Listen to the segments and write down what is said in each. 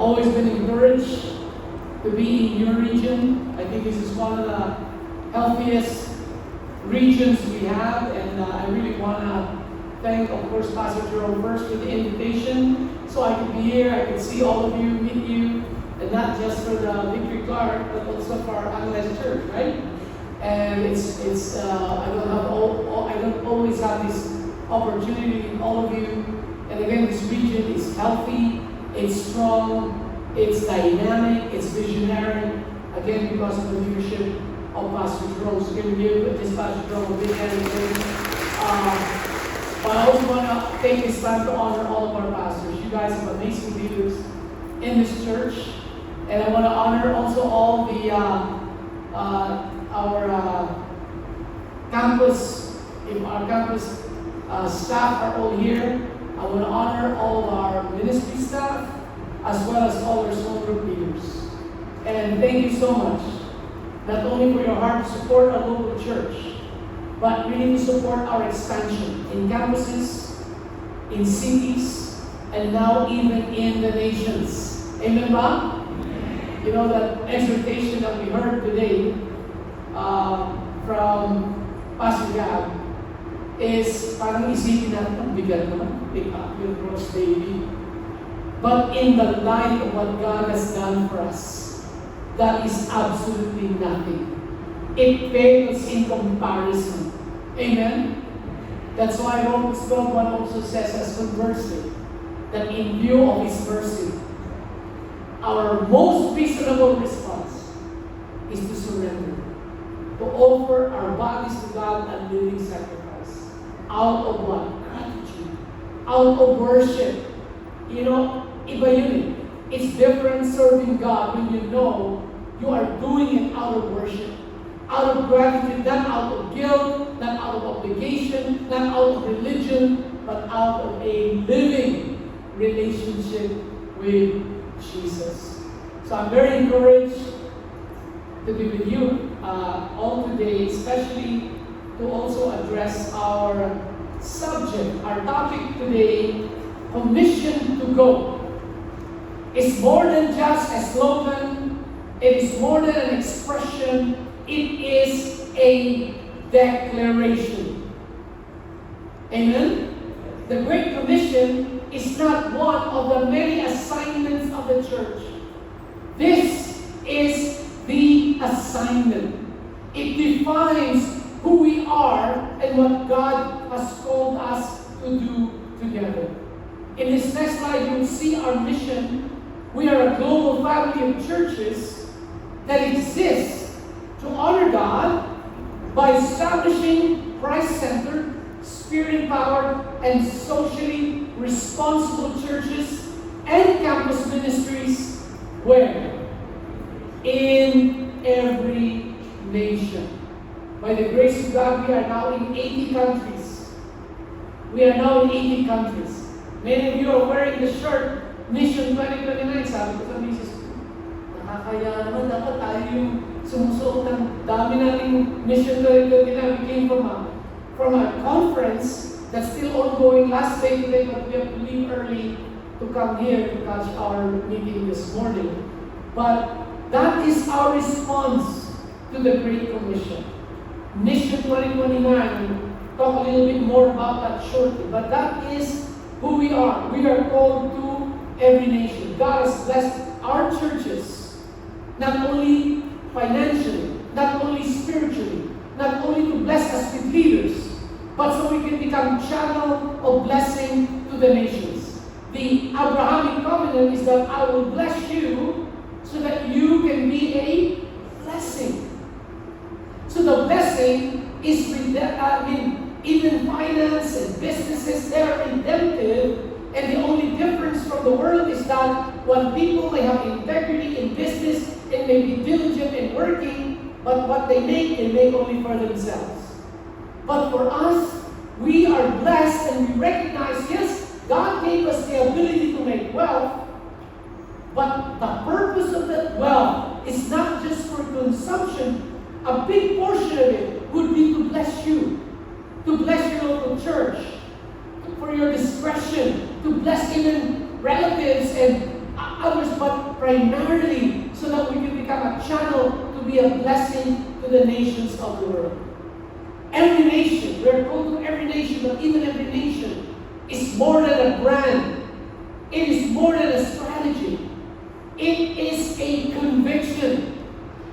always been encouraged to be in your region. I think this is one of the healthiest regions we have, and I really want to thank, of course, Pastor Jerome first for the invitation, so I could be here, I could see all of you, meet you, and not just for the Victory Clark, but also for our Angeles Church, right? And it's I don't always have this opportunity with all of you. And again, this region is healthy, it's strong, it's dynamic, it's visionary. Again, because of the leadership of Pastor Jerome. So can we give this Pastor Jerome a big hand? But I also want to take this time to honor all of our pastors. You guys are amazing leaders in this church. And I want to honor also all the our campus, if our campus staff are all here. I want to honor all of our ministry staff, as well as all our small group leaders. And thank you so much, not only for your heart to support our local church, but really to support our expansion in campuses, in cities, and now even in the nations. Amen, ba? You know, that exhortation that we heard today from Pastor Gab is parang isipin natin ang bigat naman, pick up your cross daily. But in the light of what God has done for us, that is absolutely nothing. It pales in comparison. Amen? That's why Romans 12:1 also says, as conversely, that in view of His mercy, our most reasonable response is to surrender, to offer our bodies to God a living sacrifice. Out of what? Gratitude. Out of worship. You know, iba yun eh. It's different serving God when you know you are doing it out of worship, out of gratitude, not out of guilt, not out of obligation, not out of religion, but out of a living relationship with Jesus. So I'm very encouraged to be with you all today, especially to also address our subject, our topic today, Commission to Go. It's more than just a slogan, it is more than an expression, it is a declaration. Amen? The Great Commission is not one of the many assignments of the church. This is the assignment. It defines who we are and what God has called us to do together. In this next slide, you will see our mission. We are a global family of churches that exist to honor God by establishing Christ-centered, Spirit-empowered, and socially responsible churches and campus ministries where? In every nation. By the grace of God, we are now in 80 countries. We are now in 80 countries. Many of you are wearing the shirt, Mission 2029. Sabi ko sa misis ko, nakakaya naman, dapat tayo yung sumusuot ng dami nating Mission 2029. We came from a conference that's still ongoing last day today, but we have to leave early to come here to catch our meeting this morning. But that is our response to the Great Commission. Mission 2029, we'll talk a little bit more about that shortly, but that is who we are. We are called to every nation. God has blessed our churches, not only financially, not only spiritually, not only to bless us with leaders, but so we can become channel of blessing to the nations. The Abrahamic covenant is that I will bless you so that you can be a blessing. So the blessing is even finance and businesses, they are redemptive, and the only difference from the world is that when people may have integrity in business and may be diligent in working, but what they make only for themselves. But for us, we are blessed and we recognize, yes, God gave us the ability to make wealth, but the purpose of that wealth is not just for consumption. A big portion of it would be to bless you, to bless your local church, for your discretion, to bless even relatives and others, but primarily so that we can become a channel to be a blessing to the nations of the world. Every nation, we are called to every nation, but even every nation is more than a brand. It is more than a strategy. It is a conviction.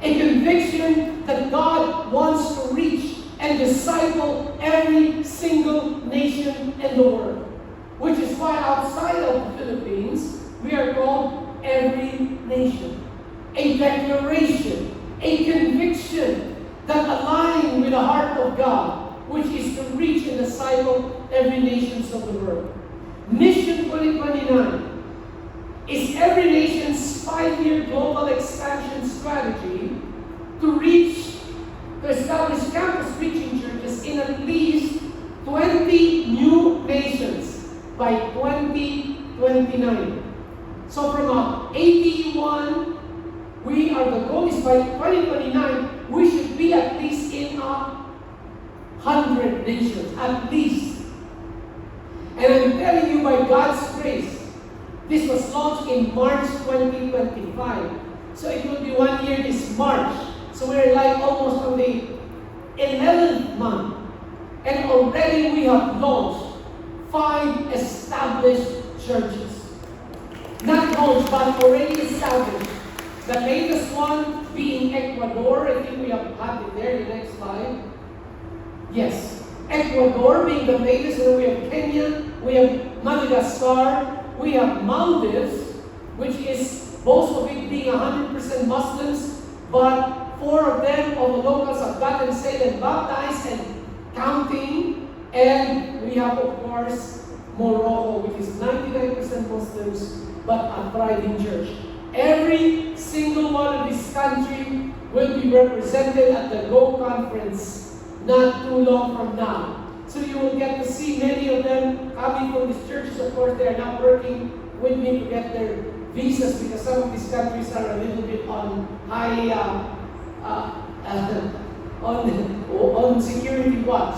A conviction that God wants to reach and disciple every single nation in the world. Which is why outside of the Philippines, we are called every nation. A declaration, a conviction that aligns with the heart of God, which is to reach and disciple every nations of the world. Mission 2029 is every nation's 5-year global expansion strategy to establish campus preaching churches in at least 20 new nations by 2029. So from 81, the goal is by 2029, we should be at least in 100 nations, at least. And I'm telling you, by God's grace, this was launched in March 2025. So it will be 1 year this March. So we're like almost on the 11th month. And already we have launched 5 established churches. Not launched, but already established. The latest one being Ecuador. I think we have it there, the next slide. Yes. Ecuador being the latest, and we have Kenya, we have Madagascar, we have Maldives, which is most of it being 100% Muslims, but 4 of them, all the locals, have gotten saved and baptized and counting. And we have, of course, Morocco, which is 99% Muslims, but a thriving church. Every single one of this country will be represented at the Go Conference not too long from now. So you will get to see many of them coming from these churches. Of course, they are now working with me to get their visas because some of these countries are a little bit on high, on security watch.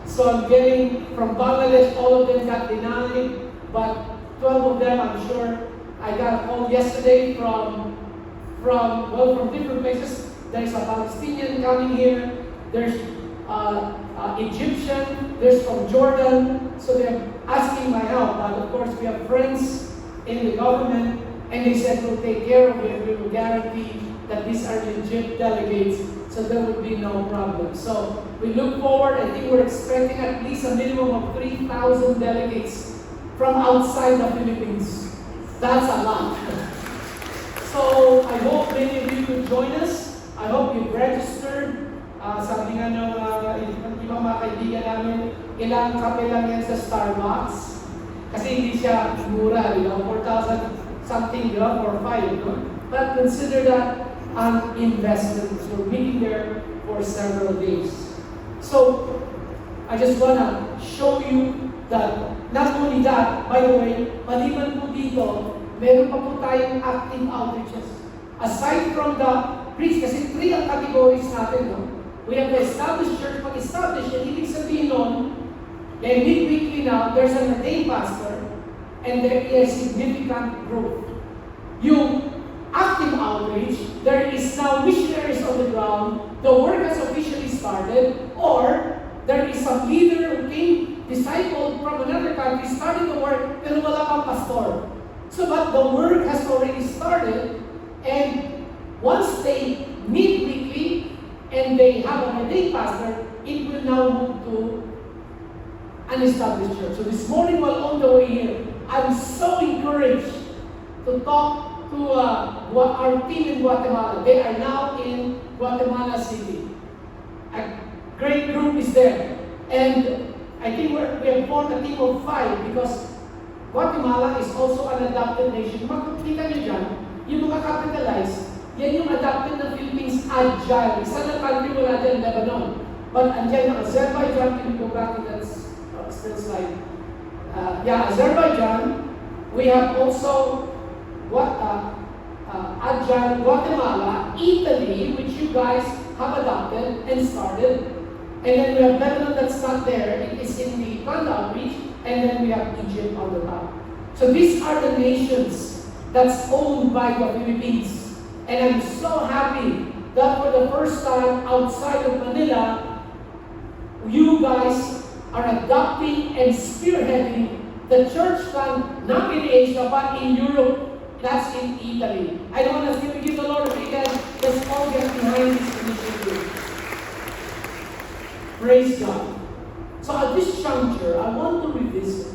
So I'm getting from Bangladesh, all of them got denied, but 12 of them, I'm sure. I got a call yesterday from different places. There's a Palestinian coming here. There's Egyptian. There's from Jordan. So they're asking my help. But of course, we have friends in the government, and they said we'll take care of it. We will guarantee that these are legit delegates, so there will be no problem. So we look forward. I think we're expecting at least a minimum of 3,000 delegates from outside the Philippines. That's a lot. So I hope many of you could join us. I hope you've registered. Sabi nga ng ibang mga kaibigan namin, ilang kape lang yan sa Starbucks. Kasi hindi siya mura, 4,000 something, or 5, But consider that an investment. So we're meeting there for several days. So I just want to show you that not only that, by the way, maliban po dito, meron pa po tayong active outreaches. Aside from the preach, kasi 3 ang categories natin, We have the established church. Pag established, yan ibig sabihin nun, then midweekly now, there's an ordained pastor, and there is significant growth. Yung active outreach, there is now missionaries on the ground, the work has officially started, or there is some leader who came, discipled from another country, started the work, pero wala pang pastor. So, but the work has already started, and once they meet weekly, and they have an ordained pastor, it will now move to an established church. So this morning while on the way here, I'm so encouraged to talk to our team in Guatemala. They are now in Guatemala City. A great group is there. And I think we have formed a team of 5 because Guatemala is also an adopted nation. Makikita nyo dyan, yung mga capitalized, yan yung adopted ng Philippines, Agile. Isa na country wala dyan, Lebanon. But andyan yung Azerbaijan, can you go back to that slide? Azerbaijan. We have also Agile, Guatemala, Italy, which you guys have adopted and started. And then we have Lebanon that's not there. It is in the Uganda outreach. And then we have Egypt on the top. So these are the nations that's owned by the Philippines. And I'm so happy that for the first time outside of Manila, you guys are adopting and spearheading the church fund, not in Asia, but in Europe. That's in Italy. I don't want to give the Lord a big hand. Let's all get behind this initiative. Praise God. So at this juncture, I want to revisit.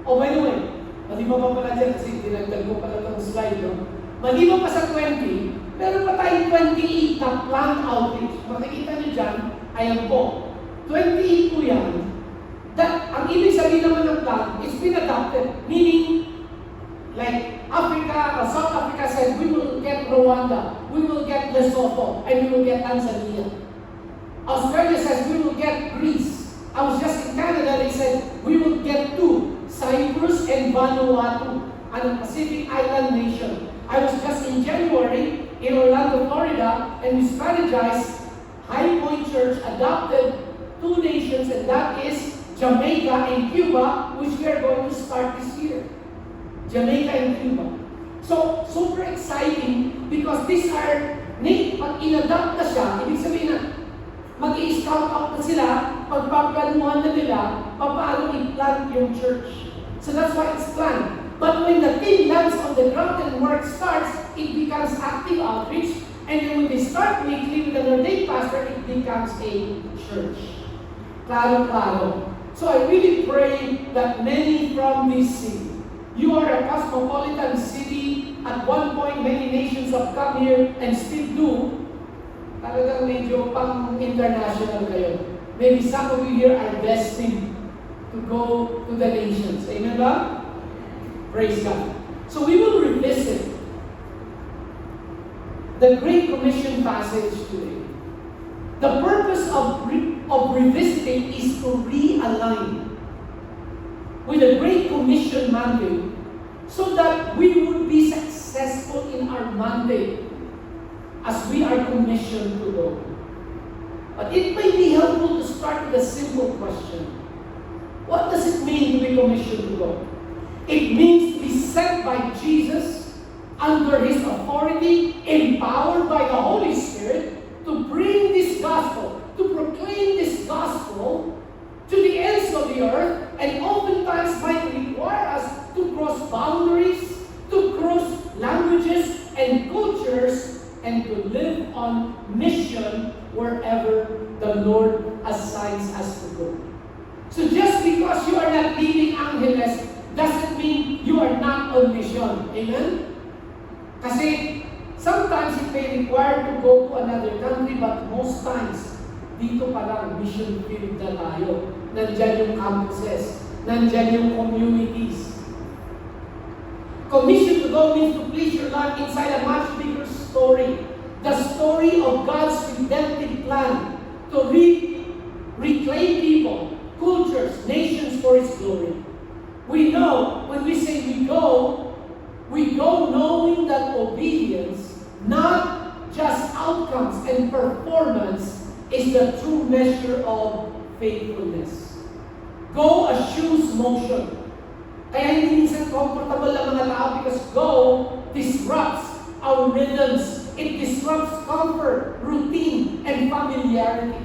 Oh, by the way, maliban pa pala dyan kasi dinagdag ko pala itong slide, no? Maliban pa sa 20, meron pa tayong 28 na planned outreach. Makikita niyo dyan, ayan po. 28 po yan. That, ang ibig sabihin naman ng plan, it's been adopted. Meaning, like Africa, South Africa said, we will get Rwanda, we will get Lesotho, and we will get Tanzania. Australia says, we will get Greece. I was just in Canada, they said, we will get 2, Cyprus and Vanuatu, an Pacific island nation. I was just in January in Orlando, Florida, and we strategized. High Point Church adopted 2 nations, and that is Jamaica and Cuba, which we are going to start this year. Jamaica and Cuba. So, super exciting because these are, pag in-adopt na siya, ibig sabihin na, mag-i-scout out na sila, pagpaplanuhan na nila, paano i-plant yung church. So that's why it's planned. But when the team lands on the ground and work starts, it becomes active outreach. And then when they start weekly with an ordained pastor, it becomes a church. Claro. So I really pray that many from this city, you are a cosmopolitan city. At one point, many nations have come here and still do. Talagang medyo pang-international kayo. Maybe some of you here are destined to go to the nations. Amen ba? Praise God. So we will revisit the Great Commission passage today. The purpose of revisiting is to realign with the Great Commission mandate so that we would be successful in our mandate as we are commissioned to go. But it may be helpful to start with a simple question. What does it mean to be commissioned to go? It means to be sent by Jesus under His authority, empowered by the Holy Spirit to bring this gospel, to proclaim this gospel to the ends of the earth, and oftentimes might require us to cross boundaries, to cross languages and cultures, and to live on mission wherever the Lord assigns us to go. So just because you are not leading Angeles doesn't mean you are not on mission. Amen? Kasi sometimes it may require to go to another country, but most times, dito pa lang, mission field na tayo. Nandyan yung campuses. Nandyan yung communities. Commission to go means to place your life inside a much bigger story. The story of God's redemptive plan to reclaim people, cultures, nations for His glory. We know when we say we go knowing that obedience, not just outcomes and performance, is the true measure of faithfulness. Go eschews motion. Kaya hindi minsan comfortable ang mga tao because go disrupts our rhythms. It disrupts comfort, routine, and familiarity.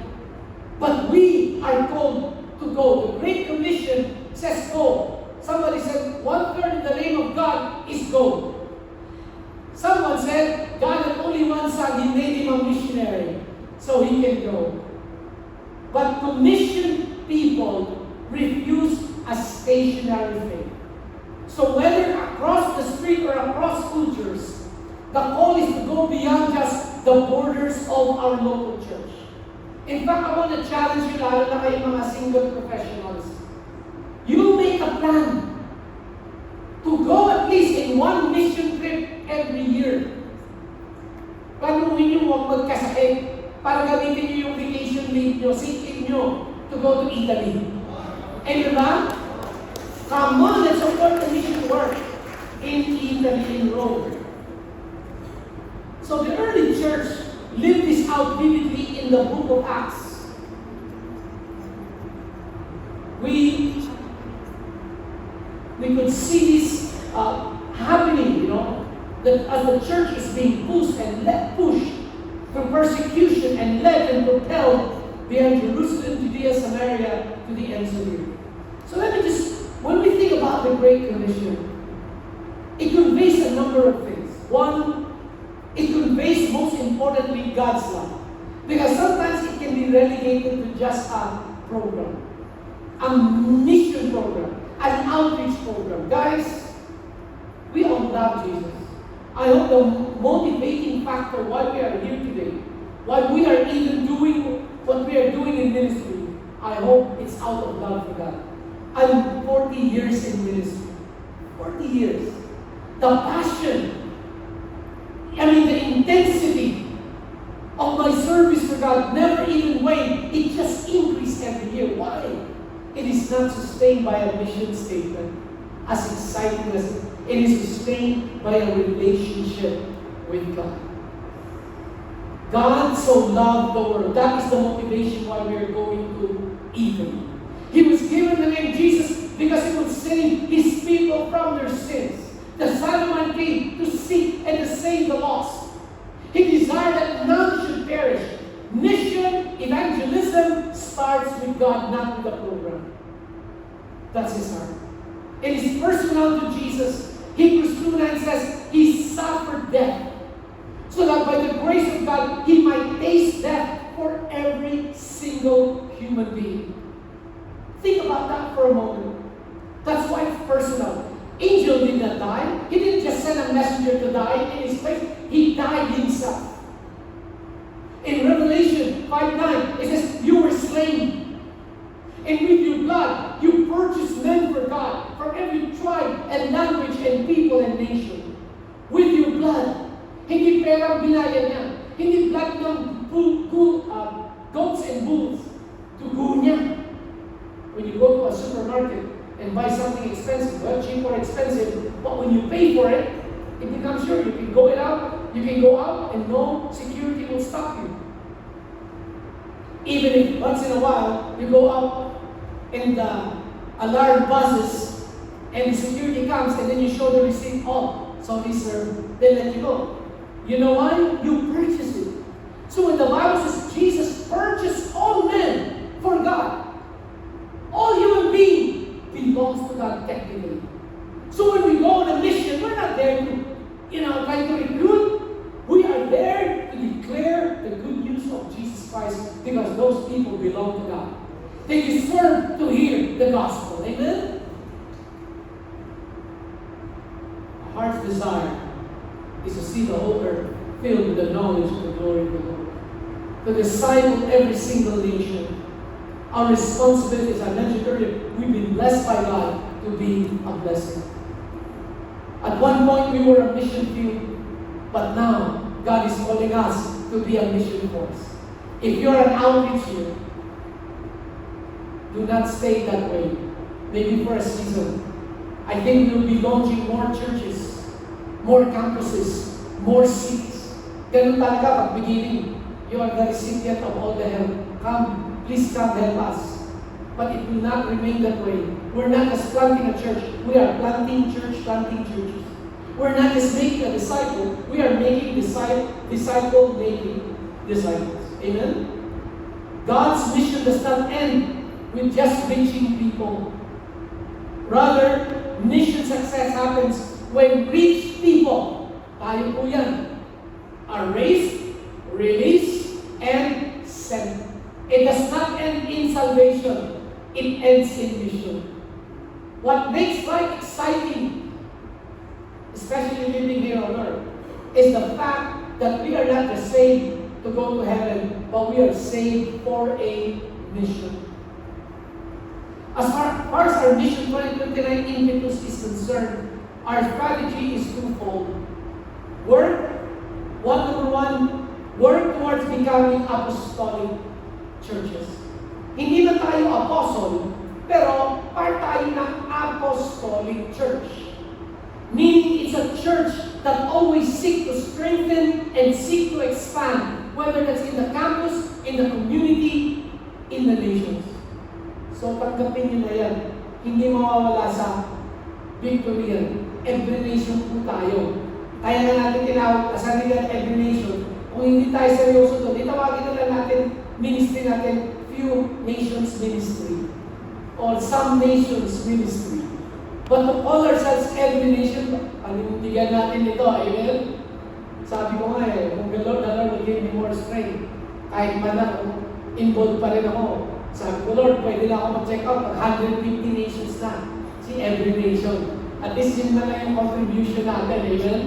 But we are called to go. The Great Commission says go. Somebody said, 1/3 in the name of God is go. Someone said, God had only one son, He made him a missionary, so he can go. But commissioned people refuse a stationary faith. So whether across the street or across cultures, the call is to go beyond just the borders of our local church. In fact, I want to challenge you, lalo na kayo mga single professionals. You make a plan to go at least in one mission trip every year. Planuhin nyo huwag magkasakit para gamitin nyo yung vacation leave nyo, sick leave nyo to go to Italy. Amen ba? Come on, let's support the mission work in Italy, in Rome. So the early church lived this out vividly in the book of Acts. We could see this happening, that as the church is being pushed through persecution and led and propelled beyond Jerusalem, Judea, Samaria, to the ends of the earth. So when we think about the Great Commission, it conveys a number of things. One, it conveys most importantly God's love. Because sometimes it can be relegated to just a program, a mission program, an outreach program. Guys, we all love Jesus. I hope the motivating factor why we are here today, why we are even doing what we are doing in ministry, I hope it's out of love for God. I'm 40 years in ministry. 40 years. The passion, the intensity of my service for God never even waned. It just increased every year. Why? It is not sustained by a mission statement, as exciting as it is sustained by a relationship with God. God so loved the world. That is the motivation why we are going to Eden. He was given the name Jesus because he would save his people from their sins. The Son of Man came to seek and to save the lost. He desired that none should perish. Mission, evangelism starts with God, not with a program. That's his heart. It is personal to Jesus. Hebrews 2:9 says, he suffered death, so that by the grace of God, he might taste death for every single human being. Think about that for a moment. That's why it's personal. Angel did not die. He didn't just send a messenger to die in his place. He died himself. In Revelation 5:9, it says, you were slain. And with your blood, you purchased men for God, from every tribe and language and people and nation. With your blood. Hindi perang binaya niya. Hindi blood ng goats and bulls. Dugo niya. When you go to a supermarket and buy something expensive, well, cheap or expensive, but when you pay for it, it becomes sure you can go out and no security will stop you. Even if once in a while you go out and the alarm buzzes and the security comes and then you show the receipt, oh, sorry sir, they let you go. You know why? You purchased it. So when the Bible says Jesus purchased all men for God, all human being belongs to God technically. So when we go on a mission, we're not there to, try to recruit. We are there to declare the good news of Jesus Christ because those people belong to God. They deserve to hear the gospel. Amen? Our heart's desire is to see the whole earth filled with the knowledge of the glory of the Lord. To disciple every single nation. Our responsibility, as I mentioned earlier, we've been blessed by God to be a blessing. At one point, we were a mission field, but now God is calling us to be a mission force. If you're an outreach here, do not stay that way. Maybe for a season. I think we'll be launching more churches, more campuses, more seats. Ganun talaga pag beginning. You are the recipient of all the help. Come. Please come help us. But it will not remain that way. We're not just planting a church. We are planting churches. We're not just making a disciple. We are making disciple making disciples. Amen? God's mission does not end with just reaching people. Rather, mission success happens when reached people, tayo po yan, are raised, released, and sent. It does not end in salvation. It ends in mission. What makes life exciting, especially living here on earth, is the fact that we are not just saved to go to heaven, but we are saved for a mission. As far as our mission 2029 impetus is concerned, our strategy is twofold. Number one, work towards becoming apostolic churches. Hindi na tayo apostle, pero part tayo ng apostolic church. Meaning it's a church that always seek to strengthen and seek to expand, whether that's in the campus, in the community, in the nations. So tanggapin niyo na yan. Hindi mawawala sa victory yan. Every nation po tayo. Kaya nga natin tinawag as a leader every nation. Kung hindi tayo seryoso doon, itawagin na lang natin ministry natin, few nations ministry. Or some nations ministry. But to call ourselves every nation, panindigan natin ito, amen? Sabi ko nga kung the Lord will give me more strength, kahit man ako, involved pa rin ako. Sabi ko, Lord, pwede na ako mag-check out ng 150 nations na. See, every nation. At least yun na lang yung contribution natin, amen?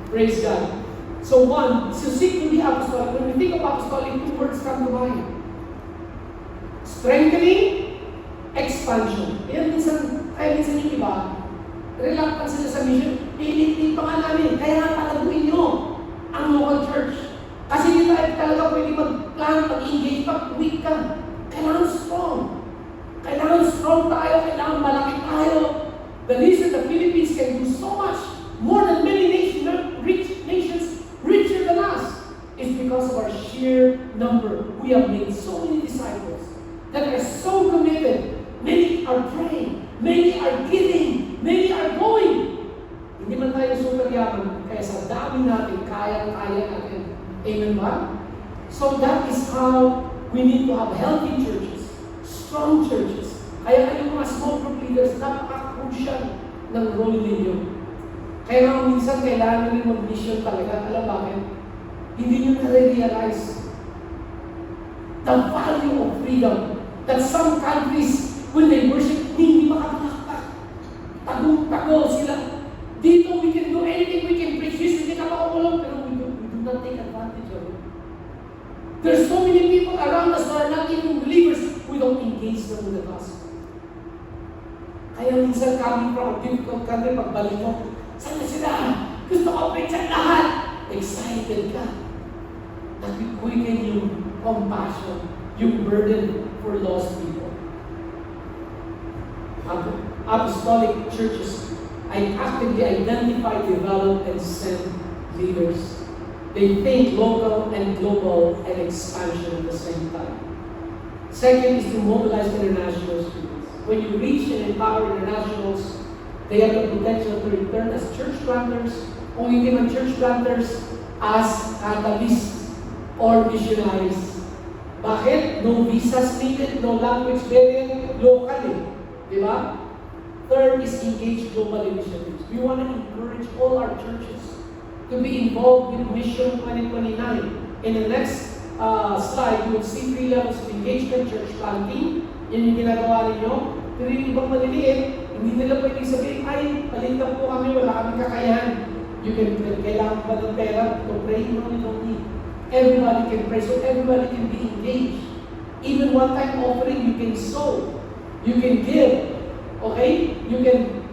Praise God. So seek to be apostolic. When we think of apostolic, two words come to mind. Strengthening, expansion. Minsan yung iba, reluctant sila sa mission. Pilitin pa nga namin. Kaya nga palaguin nyo ang local church. Kasi hindi tayo talaga pwede mag-plan, mag-engage, weak ka. Kailangan strong. Kailangan strong tayo. Kailangan malaki tayo. The reason the Philippines can do so much more than many nations richer than us is because of our sheer number. We have made so many disciples that are so committed. Many are praying. Many are giving. Many are going. Hindi man tayo super yaman, kaya sa dami natin, kaya natin. Amen ba? So that is how we need to have healthy churches, strong churches. Kaya yung mga small group leaders, napaka-crucial ng role ninyo. Kaya nga minsan kailangan nyo mag-mission talaga. Alam bakit? Hindi nyo na-realize the value of freedom that some countries, when they worship, hindi makakalakpak. Tagong-tago sila. Dito, we can do anything, we can preach this, hindi ka makakulong, pero we do not take advantage of it. There's so many people around us that are not even believers, we don't engage them with the gospel. Kaya minsan coming from a difficult country, pagbalik mo, saan na sila? Gusto ko preach ang lahat. Excited ka. Nag-quicken yung compassion, yung burden for lost people. Apostolic churches, I actively identify, develop, and send leaders. They think local and global and expansion at the same time. Second is to mobilize international students. When you reach and empower internationals, they have the potential to return as church planters, o hindi man church planters, as catalysts or missionaries. Bakit? No visas needed, no language barrier, locally. Di ba? Third is engage global initiatives. We want to encourage all our churches to be involved with Mission 2029. In the next slide, you will see 3 levels of engagement: church planting, yun yung ginagawa ninyo. Pero yung ibang maliliit, hindi nila pwede sabihin, ay, palintan po kami, wala kami kakayahan. You can, kailangan pa ng pera to pray, no, you don't need. Everybody can pray, so everybody can be engaged. Even one-time offering, you can sow, you can give, okay? You can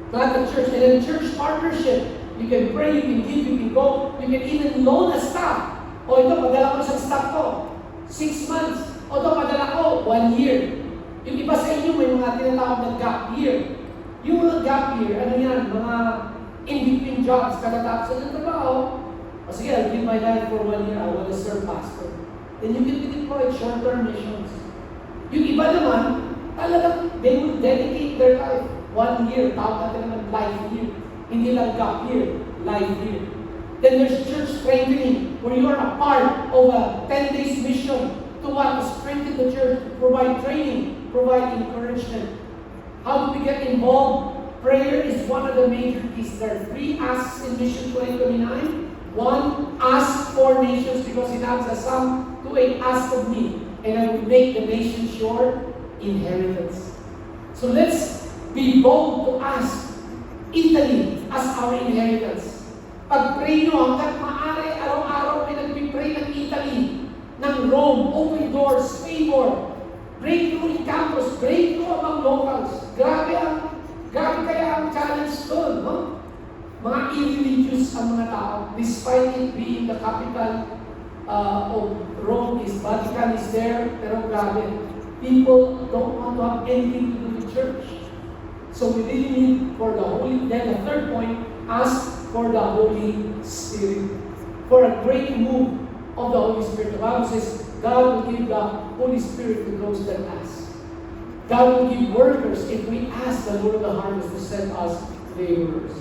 plant a church, and then church partnership. You can pray, you can give, you can go, you can even loan a staff. O ito, padala ko sa staff ko, 6 months. O ito, padala ko, 1 year. Yung iba sa inyo, may mga tinatawag na gap year. Yung mga gap year, ano yan, mga in-between jobs, katatapos ng trabaho. O sige, I'll give my life for 1 year, I want to serve pastor. Then you can be deployed short-term missions. Yung iba naman, talagang they will dedicate their life. 1 year, tawag natin naman life year. Hindi lang gap year, life year. Then there's church strengthening, where you are a part of a 10 days mission to what? To strengthen the church, provide training, provide encouragement. How do we get involved? Prayer is one of the major keys. There are 3 asks in Mission 2029. 1, ask for nations, because it adds a sum to 8, ask of me, and I will make the nation your inheritance. So let's be bold to ask Italy as our inheritance. Pag-pray nyo, hanggat maaari, araw-araw ay nag-pray ng Italy, ng Rome, open doors, favor, breakthrough in campus, breakthrough among locals. Grabe kaya ang challenge doon, no? Mga irreligious ang mga tao, despite it being the capital of Rome, Vatican is there, pero grabe, people don't want to have anything to do with church. So we really need for the Holy, then the third point, ask for the Holy Spirit. For a great move of the Holy Spirit. The Bible says, God will give the Holy Spirit to those that ask. God will give workers if we ask the Lord of the harvest to send us laborers.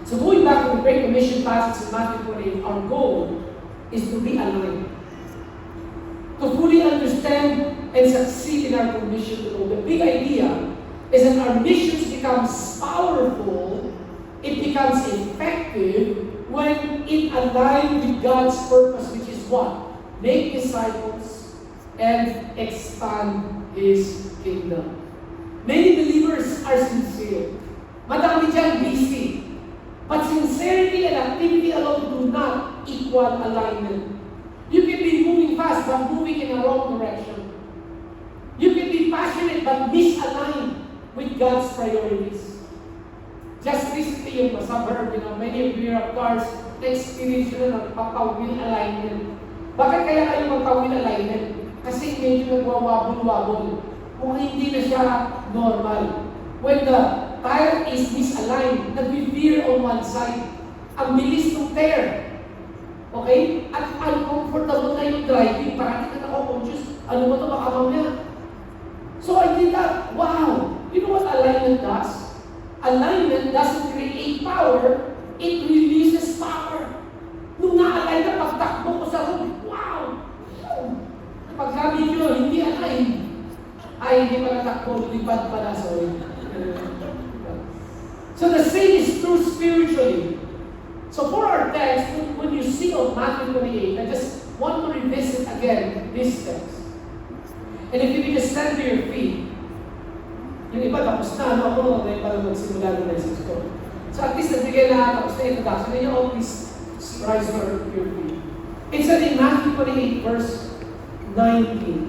So going back to the Great Commission passage in Matthew 28, our goal is to realign, to fully understand and succeed in our commission to go. The big idea is that our missions becomes powerful, it becomes effective when it aligns with God's purpose, which is what? Make disciples and expand His kingdom. Many believers are sincere. Madami dyan busy. But sincerity and activity alone do not equal alignment. You can be moving fast but moving in the wrong direction. You can be passionate but misaligned with God's priorities. Just recently, yung suburb, many of you have cars na experience nyo ng pagka-wheel alignment. Bakit kaya kayo magka-wheel alignment? Kasi medyo nagwawabol-wabol. Kung hindi na siya normal. When the tire is misaligned, nag-veer on one side. Ang bilis ng tear. Okay? At uncomfortable na yung driving. Parang hindi ka na-conscious. Ano ba ito? Baka mamaya. So I did that. Wow! You know what alignment does? Alignment doesn't create power. It releases power. Nung na-align na pagtakbo ko sa road, wow! Pagka video, hindi align. Ay, hindi pa natakbo. Lipad pala. Sorry. So the same is true spiritually. So for our text, when you see on Matthew 28, I just want to revisit again this text. And if you can just stand to your feet, yung iba tapos na, ako na parang magsimula ng message ko. So at least nagbigay na tapos na introduction, and you all please rise to your feet. It said in Matthew 28, verse 19,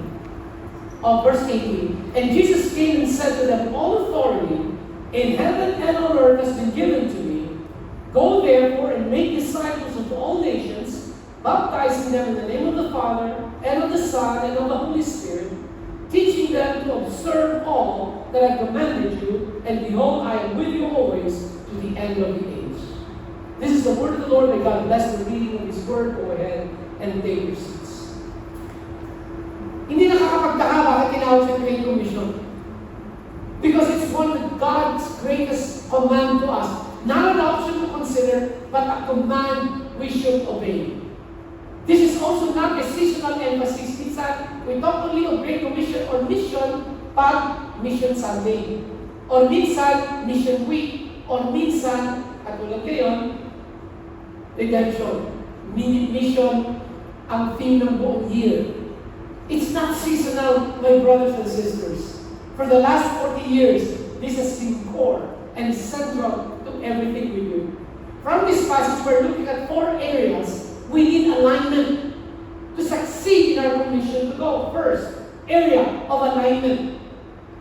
verse 18, and Jesus came and said to them, all authority in heaven and on earth has been given to me. Go therefore and make disciples of all nations, baptizing them in the name of the Father, and of the Son, and of the Holy Spirit, teaching them to observe all that I commanded you, and behold, I am with you always to the end of the age. This is the word of the Lord. May God bless the reading of His word. Go ahead and take your seats. Hindi nakakapagtaka bakit tinawag sa Great Commission. Because it's one of God's greatest command to us. Not an option to consider, but a command we should obey. This is also not a seasonal emphasis. Minsan, we talk only of Great Commission or mission pag Mission Sunday. Or minsan, Mission Week. Or minsan, katulad ngayon, Redemption. Mission ang theme ng buong year. It's not seasonal, my brothers and sisters. For the last 40 years, this has been core and central to everything we do. From this passage, we're looking at 4 areas we need alignment to succeed in our commission to go. First area of alignment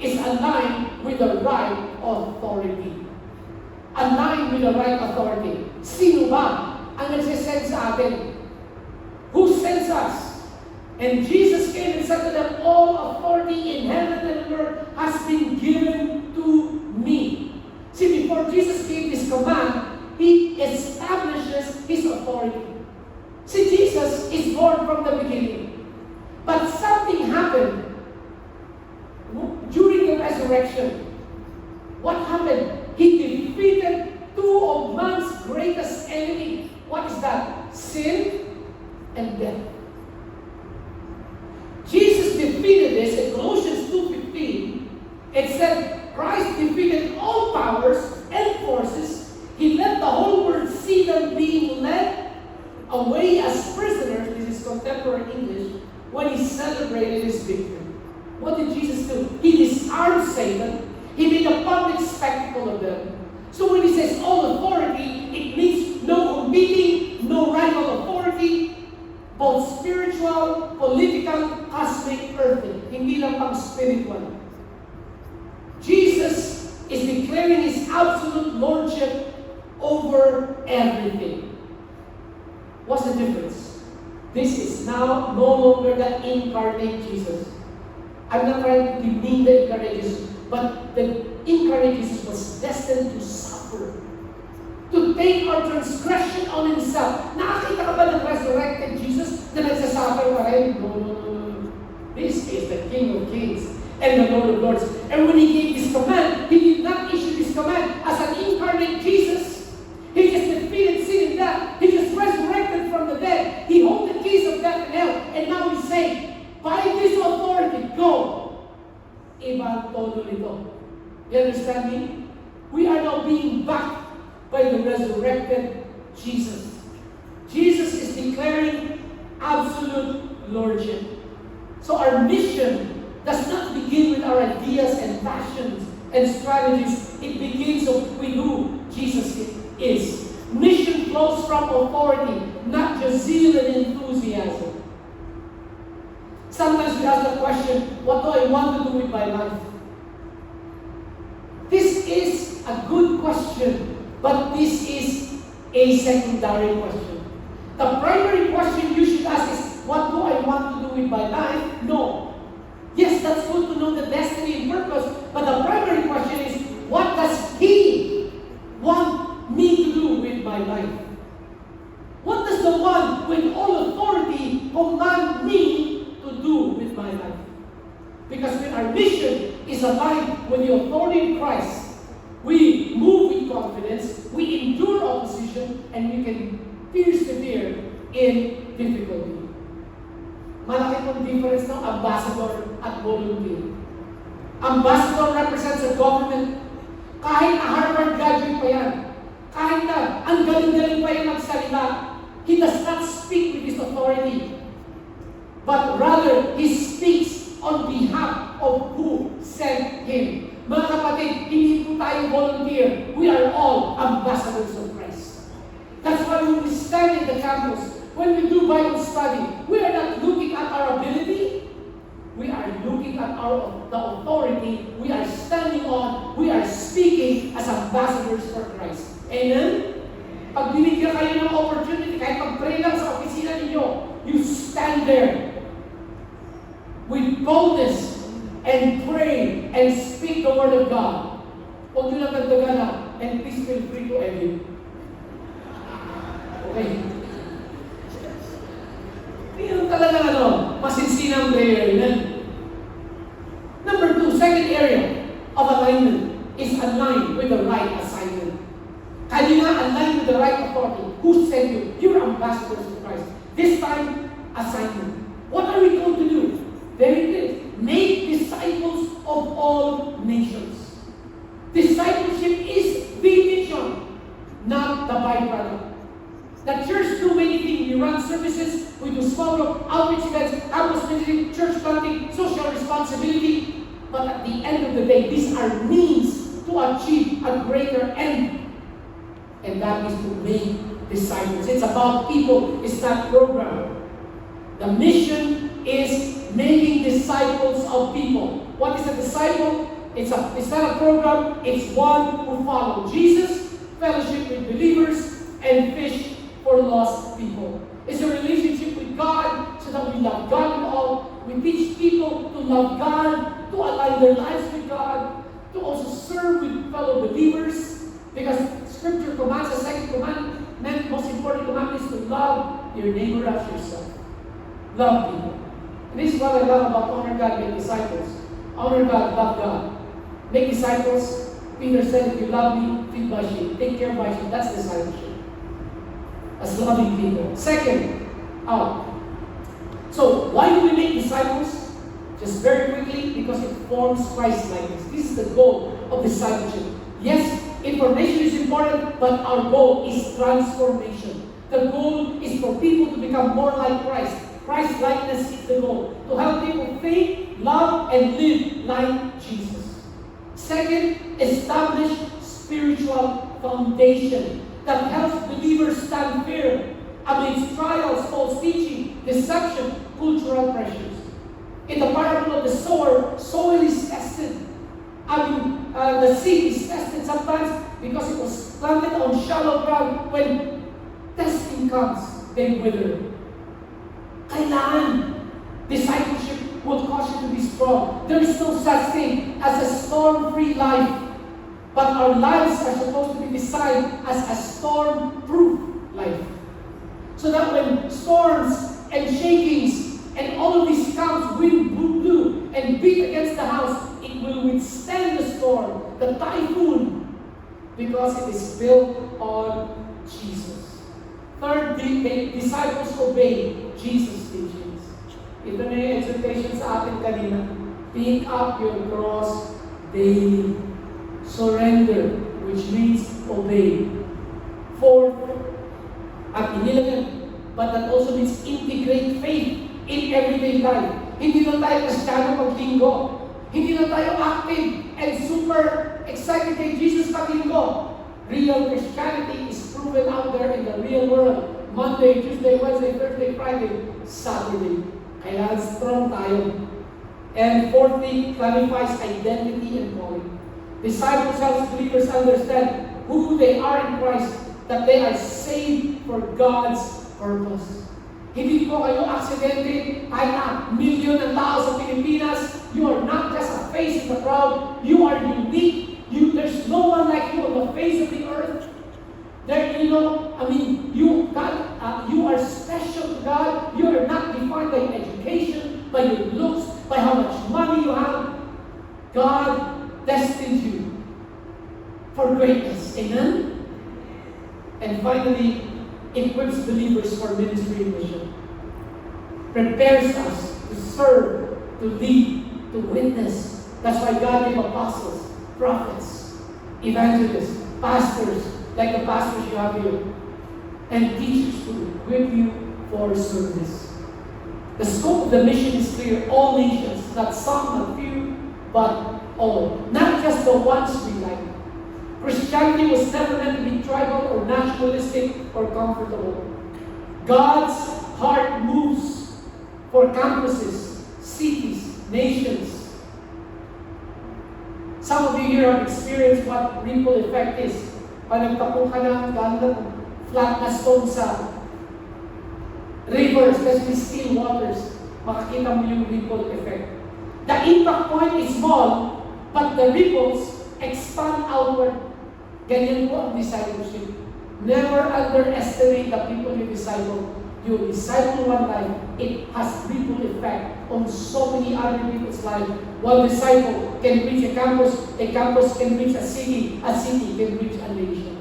is aligned with the right authority. Aligned with the right authority. Sino ba ang nagsisend sa atin? Who sends us? And Jesus came and said to them, all authority in heaven and earth has been given to me. See, before Jesus gave this command, He establishes His authority. See, Jesus is born from the beginning. But something happened during the resurrection. What happened? He defeated 2 of man's greatest enemy. What is that? Sin and death. Jesus defeated this in Colossians 2:15. It said Christ defeated all powers and forces. He let the whole world see them being led away as prisoners. This is contemporary English. When He celebrated His victory. What did Jesus do? He disarmed Satan. He made a public spectacle of them. So when He says all authority, it means no competing, no rival authority, both spiritual, political, cosmic, earthly. Hindi lang pang spiritual. Jesus is declaring His absolute lordship over everything. What's the difference? This is now no longer the incarnate Jesus. I'm not trying to demean the incarnate Jesus, but the incarnate Jesus was destined to suffer. To take our transgression on Himself. Nakakita ka ba ng resurrected Jesus na nagsasuffer pa rin? No. This is the King of Kings and the Lord of Lords. And when He gave this command, He did not issue this command as an incarnate Jesus. He understand me? We are now being backed by the resurrected Jesus. Jesus is declaring absolute lordship. So our mission does not begin with our ideas and passions and strategies. It begins with who Jesus is. Mission flows from authority, not just zeal and enthusiasm. Sometimes we ask the question, what do I want to do with my life? This is a good question, but this is a secondary question. The primary question you should ask is, what do I want to do with my life? No. Yes, that's good to know the destiny and purpose, but the primary question is, what does He want me to do with my life? What does the one with all authority command me to do with my life? Because when our mission is aligned with the authority of Christ, we move with confidence, we endure opposition, and we can persevere in difficulty. Malaki pong difference ng ambassador at volunteer. Ambassador represents a government. Kahit na Harvard graduate pa yan, kahit na ang galing-galing pa yan magsalita, he does not speak with his authority, but rather he speaks on behalf of who sent him. Mga kapatid, hindi po tayo volunteer. We are all ambassadors of Christ. That's why when we stand in the campus, when we do Bible study, we are not looking at our ability. We are looking at the authority we are standing on. We are speaking as ambassadors for Christ. Amen? Pag binigyan kayo ng opportunity, kahit pag-pray lang sa opisina ninyo, you stand there with boldness and pray and speak the Word of God. Huwag nyo lang nagdagan na, and please feel free to edit. Okay. Yun talaga masinsinang prayer. Amen? Number 2, second area of alignment is aligned with the right assignment. Kaya nga aligned with the right authority. Who sent you? You're ambassadors of Christ. This time, assignment. What are we going to do? Very clear. Make disciples of all nations. Discipleship is the mission, not the byproduct. The church do many things. We run services, we do small group outreach events, campus ministry, church planting, social responsibility. But at the end of the day, these are means to achieve a greater end. And that is to make disciples. It's about people, it's not program. The mission is making disciples of people. What is a disciple? It's not a program, it's one who follows Jesus, fellowship with believers, and fish for lost people. It's a relationship with God so that we love God with all. We teach people to love God, to align their lives with God, to also serve with fellow believers. Because Scripture commands, the second commandment, most important commandment is to love your neighbor as yourself. Love people. And this is what I love about honor God, make disciples. Honor God, love God. Make disciples. Peter said, if you love me, feed my sheep. Take care of my sheep. That's discipleship. As loving people. Second, so why do we make disciples? Just very quickly, because it forms Christ-likeness. This is the goal of discipleship. Yes, information is important, but our goal is transformation. The goal is for people to become more like Christ. Christ-likeness is the goal. To help people think, love, and live like Jesus. Second, establish spiritual foundation that helps believers stand firm amidst trials, false teaching, deception, cultural pressures. In the parable of the sower, soil is tested. The seed is tested sometimes because it was planted on shallow ground. When testing comes, they wither. Kailangan discipleship will cause you to be strong. There is no such thing as a storm-free life. But our lives are supposed to be designed as a storm-proof life. So that when storms and shakings and all of these comes, wind blew and beat against the house, it will withstand the storm, the typhoon, because it is built on Jesus. Third, the disciples obey Jesus' teachings. Ito na yung exhortation sa atin kanina. Pick up your cross daily. surrender, which means obey. Fourth, at inilagan, but that also means integrate faith in everyday life. Hindi na tayo Kristiyano pag linggo. Hindi na tayo active and super excited kay Jesus pag linggo. Real Christianity is proven out there in the real world. Monday, Tuesday, Wednesday, Thursday, Friday, Saturday. Kaya strong tayo. And fourthly, clarifies identity and calling. Disciples help believers understand who they are in Christ, that they are saved for God's purpose. Hindi po kayo aksidente, ay na milyon ng tao sa Pilipinas. You are not just a face in the crowd. You are unique. There's no one like you on the face of the earth. You are special to God. You are not defined by education, by your looks, by how much money you have. God destined you for greatness. Amen? And finally, equips believers for ministry and mission. Prepares us to serve, to lead, to witness. That's why God gave apostles, prophets, evangelists, pastors, like the pastors you have here, and teachers to equip you for service. The scope of the mission is clear. All nations, not some, not few, but all. Not just the ones we like. Christianity was never meant to be tribal or nationalistic or comfortable. God's heart moves for campuses, cities, nations. Some of you here have experienced what ripple effect is. Pag nagtapong ka ng flat na stone sa rivers, especially still waters, makakita mo yung ripple effect. The impact point is small, but the ripples expand outward. Ganyan po ang discipleship. Never underestimate the people you disciple. You disciple one life, it has ripple effect on so many other people's lives. One disciple can reach a campus can reach a city can reach a nation.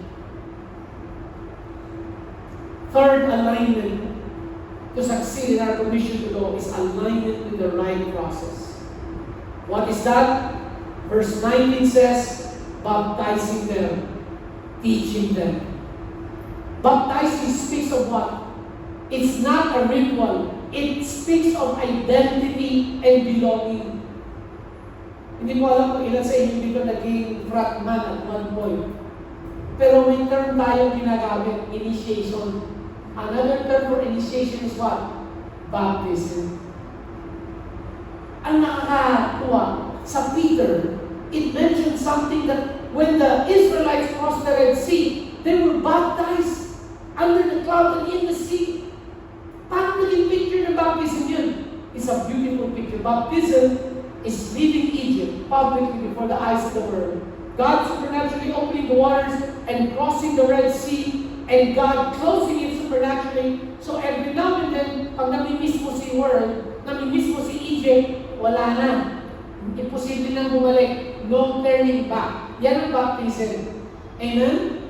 Third alignment to succeed in our commission to go is alignment with the right process. What is that? Verse 19 says, baptizing them, teaching them. Baptizing speaks of what? It's not a ritual. It speaks of identity and belonging. Hindi ko alam kung ilan sa inyo dito naging fratman at one point. Pero may term tayong ginagamit, initiation. Another term for initiation is what? Baptism. Ang nakakatuwa sa Peter, it mentioned something that when the Israelites crossed the Red Sea, they were baptized under the cloud and in the sea. Paano naging picture ng baptism yun? It's a beautiful picture. Baptism is leaving Egypt publicly before the eyes of the world. God supernaturally opening the waters and crossing the Red Sea, and God closing it supernaturally. So every now and then, pag namimiss mo si world, namimiss mo si Egypt, wala na. Imposible na bumalik. No turning back. Yan ang baptism. Amen?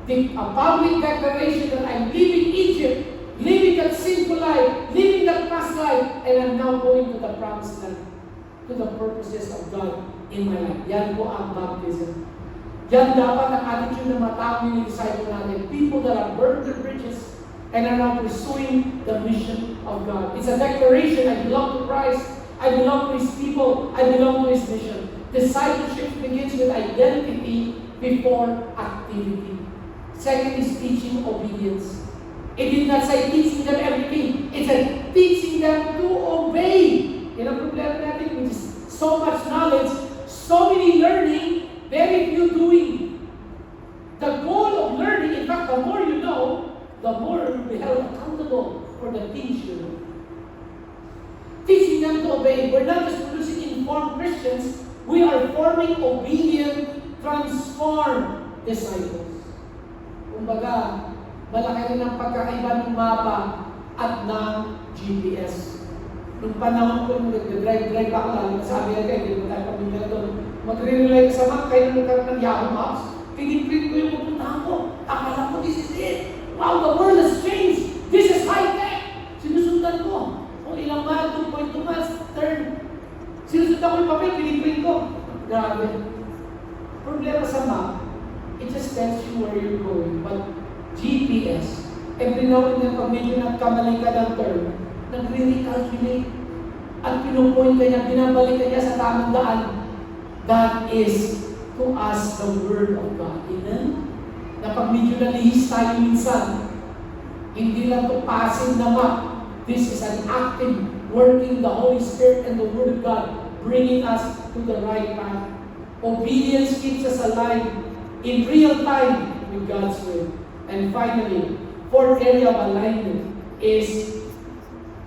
A public declaration that I'm leaving Egypt, living that sinful life, living that past life, and I'm now going to the promised land, to the purposes of God in my life. Yan po ang baptism. Yan dapat ang attitude ng mga tao yung disciple natin. People that have burned their bridges and are now pursuing the mission of God. It's a declaration, I belong to Christ, I belong to His people, I belong to His mission. Discipleship begins with identity before activity. Second is teaching obedience. It did not say teaching them everything. It said teaching them to obey. Yan ang problema natin, which is so much knowledge, so many learning, very few doing. The goal of learning, in fact, the more you know, the more you'll be held accountable for the things you know. Teaching them to obey. We're not just producing informed Christians, we are forming obedient, transformed disciples. Kumbaga, malaki rin ang pagkakaiba ng mapa at ng GPS. Nung panahon ko, nung nag-drive ako lang, sabi na kayo, hindi mo tayo pamilya doon. Magre-rely ka sa map, kayo nung nagkaroon ng Yahoo Maps, piniprit ko yung pupuntahan ko. Akala ko, this is it. Wow, the world has changed. This is high-tech. Sinusundan ko. Kung ilang mile, 2.2 miles, turn. Sinusundan ko yung papel, piniprit ko. Grabe. problema sa map, it just tells you where you're going. But GPS, every now and then, pag medyo nagkamali ka ng turn, nagre-recalculate at pinupoint ka niya, binabalik ka niya sa tamang daan. That is to us the Word of God. Amen? Na pag medyo nalihis tayo minsan, hindi lang to passive na map. This is an active working the Holy Spirit and the Word of God, bringing us to the right path. Obedience keeps us alive in real time with God's will. And finally, fourth area of alignment is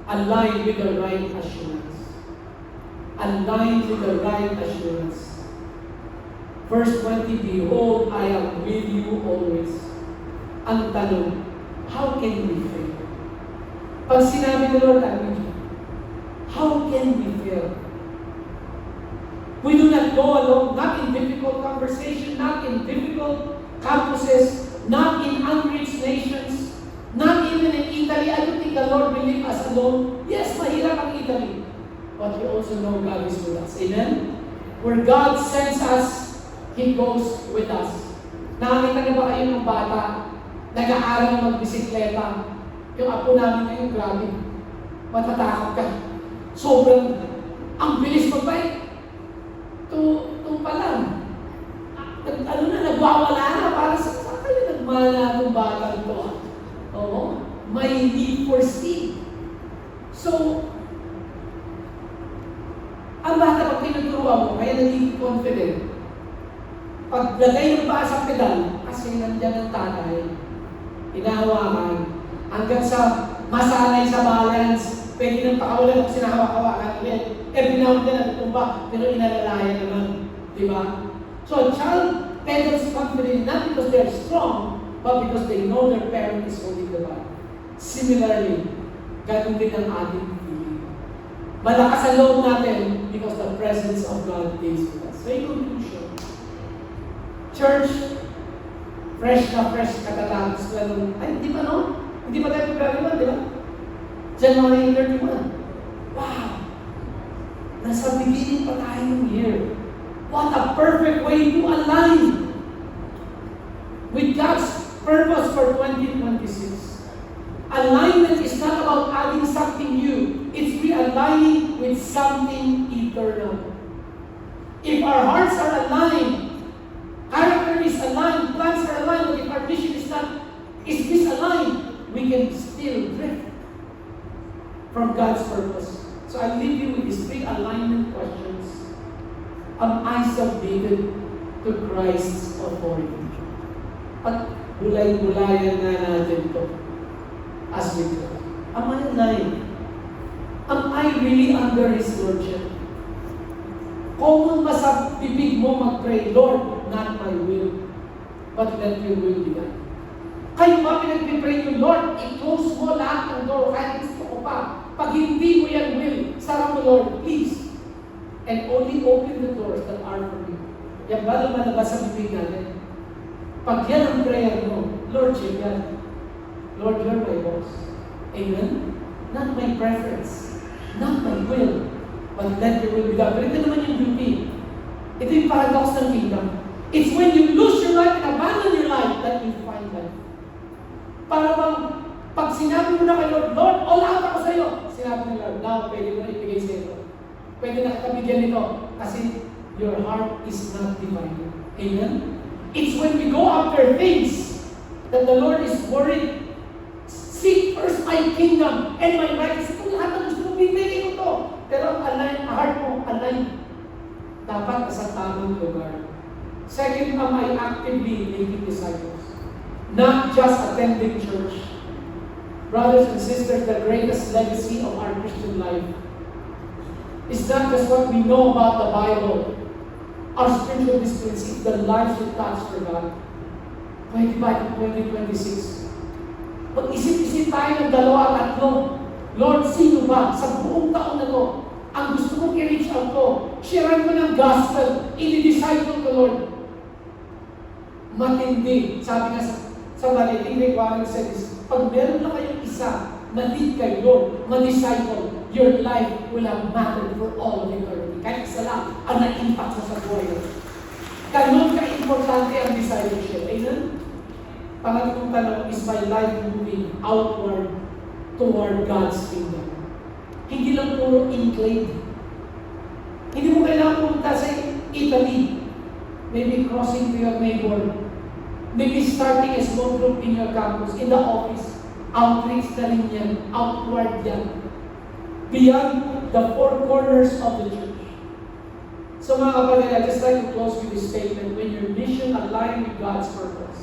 aligned with the right assurance. Aligned with the right assurance. Verse 20, behold, I am with you always. Ang tanong, how can we fail? Pag sinabi ni Lord, I'm with you, how can we fail? We do not go alone, not in difficult conversation, not in difficult campuses, not in unreached nations, not even in Italy. I don't think the Lord will leave us alone. Yes, mahirap ang Italy. But we also know God is with us. Amen? Where God sends us, He goes with us. Nakakita na ba kayo ng bata, nag-aaral ng magbisikleta? Yung apo namin ngayon, grabe. Matatakot ka. Sobrang, ang bilis magbike. Ito pa lang. Nagwawala na. Para sa kayo nagmana itong bata ito. Oo. May need for speed. So, ang bata pag tinuturuan mo, kaya naging confident. Paglagay ng paa sa pedal, kasi nandiyan ang tatay, hinahawakan, hanggang sa masanay sa balance, pwede nang pakawalan kung sinahawak-hawakan ulit. Every now and then, natutumba, pero inalalayan naman. Di ba? So, a child pedals confidently, not because they're strong, but because they know their parent is holding the bag. Similarly, ganun din ang ating feeling. Malakas ang loob natin because the presence of God is with us. So, in conclusion, church, fresh katatapos na nung, ay, hindi pa no? Hindi pa tayo February 1, di ba? January 31. Wow! Nasa beginning pa tayo ng year. What a perfect way to align with God's purpose for 2026. Alignment is not about adding something new. It's realigning with something eternal. If our hearts are aligned, character is aligned, plans are aligned, but if our vision is misaligned, we can still drift from God's purpose. So I leave you with these 3 alignment questions. Am I submitted to Christ's authority? At bulay-bulayan na natin ito as we go. Am I aligned? Am I really under His Lordship? Kung sa bibig mo mag-pray, Lord, not my will, but let your will be done. Kayo ba pinag-pray yung Lord, i-close mo lahat ng door, kahit gusto ko pa. Pag hindi mo yan will, sara mo Lord, please. And only open the doors that are for you. Yan ba lumalabas sa bibig natin? Pag yan ang prayer mo, Lordship yan. Lord, you're my boss. Amen? Not my preference. Not my will. But let your will be done. Pero ito naman yung beauty. Ito yung paradox ng kingdom. It's when you lose your life and abandon your life that you find life. Para bang, pag sinabi mo na kay Lord, Lord, all out ako sa iyo. Sinabi ni Lord, now, pwede mo na ibigay sa iyo. Pwede na katabigyan nito. Kasi your heart is not divided. Amen? It's when we go after things that the Lord is worried. Seek first my kingdom and my righteousness. Kung lahat ng gusto mo, bibigay ko to. Pero align, heart mo, align. Dapat sa tamang lugar. Second, am I actively making disciples? Not just attending church. Brothers and sisters, the greatest legacy of our Christian life is not just what we know about the Bible, our spiritual disciplines, it's the lives we touch for God. 25 to 2026. Pag-isip-isip tayo ng 2 at 3. Lord, sino ba sa buong taon na to ang gusto mong i-reach out ko? Sharean mo ng gospel, i-disciple ko, Lord. Matindi. Sabi nga sa Malating Requirement says, pag meron na kayong isa, na-lead kay Lord, ma-disciple, your life will have mattered for all of eternity. Kahit isa lang ang na-impact sa buhay mo. Ganun ka-importante ang discipleship. Amen? Pangatlong tanong, is my life moving outward toward God's kingdom? Hindi lang puro incline. Hindi mo kailangan pumunta sa Italy. Maybe crossing to your neighbor. Maybe starting a small group in your campus, in the office. Outreach na rin yan. Outward yan. Beyond the four corners of the church. So mga kapatid, I'd just like to close with this statement. When your mission aligns with God's purpose,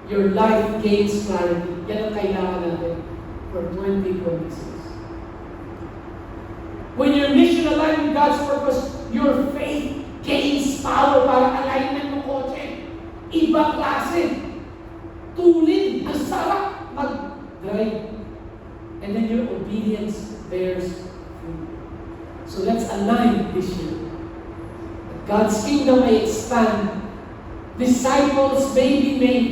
your life gains clarity. Yan ang kailangan natin for 2026. When your mission aligns with God's purpose, your faith gains power para alignment ng kotse. Ibang klase. Tulid. Ang sarap mag-drive. And then your obedience bears fruit. So let's align this year. God's kingdom may expand. Disciples may be made.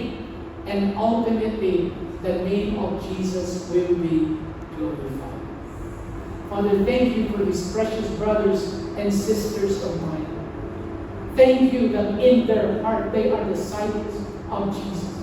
And ultimately, the name of Jesus will be glorified. Father, thank you for these precious brothers and sisters of mine. Thank you that in their heart they are disciples of Jesus.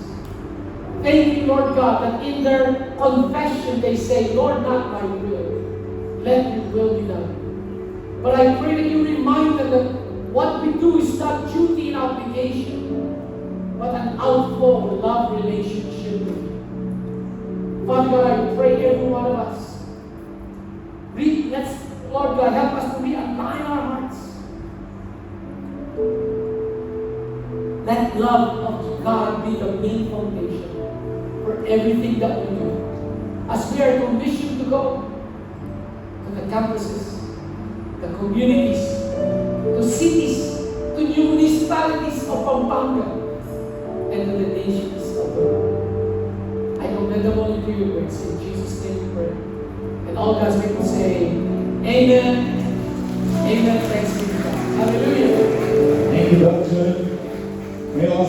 Thank you, Lord God, that in their confession they say, Lord, not my will, let your will be done. But I pray that you remind them that what we do is not duty and obligation, but an outflow love relationship with you. Father God, I pray every one of us, let's, Lord God, help us to realign our hearts. Let love of God be the main foundation for everything that we do. As we are commissioned to go to the campuses, the communities, to cities, to municipalities of Pampanga, and to the nations of the world. I commend them all into your grace. In Jesus' name we pray. And all God's people say, Amen.